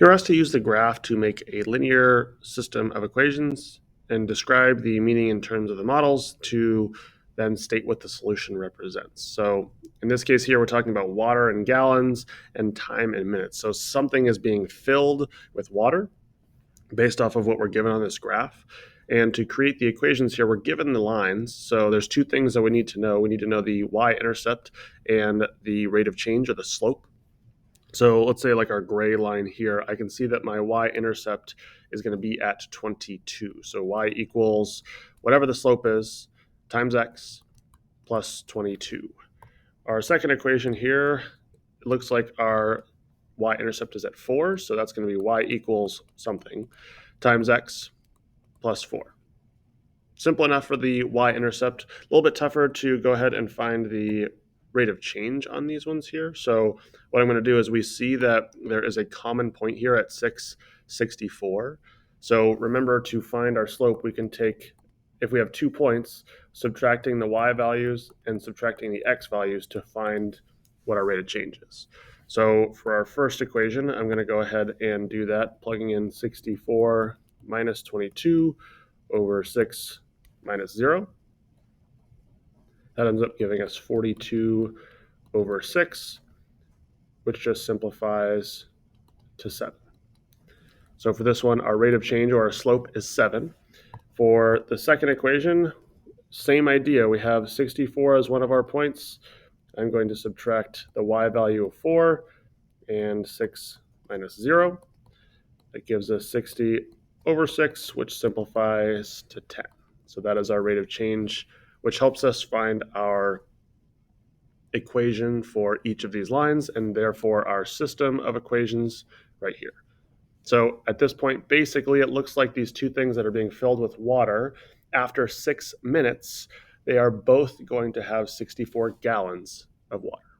You're asked to use the graph to make a linear system of equations and describe the meaning in terms of the models to then state what the solution represents. So in this case here, we're talking about water in gallons and time in minutes. So something is being filled with water based off of what we're given on this graph. And to create the equations here, we're given the lines. So there's two things that we need to know. We need to know the y-intercept and the rate of change, or the slope. So let's say like our gray line here, I can see that my y-intercept is going to be at 22. So y equals whatever the slope is times x plus 22. Our second equation here, it looks like our y-intercept is at 4. So that's going to be y equals something times x plus 4. Simple enough for the y-intercept. A little bit tougher to go ahead and find the rate of change on these ones here. So what I'm going to do is we see that there is a common point here at 664. So remember, to find our slope, we can take, if we have 2 points, subtracting the y values and subtracting the x values to find what our rate of change is. So for our first equation, I'm going to go ahead and do that, plugging in 64 minus 22 over 6 minus 0. That ends up giving us 42 over 6, which just simplifies to 7. So for this one, our rate of change, or our slope, is 7. For the second equation, same idea. We have 64 as one of our points. I'm going to subtract the y value of 4 and 6 minus 0. That gives us 60 over 6, which simplifies to 10. So that is our rate of change, which helps us find our equation for each of these lines, and therefore our system of equations right here. So at this point, basically, it looks like these two things that are being filled with water, after 6 minutes, they are both going to have 64 gallons of water.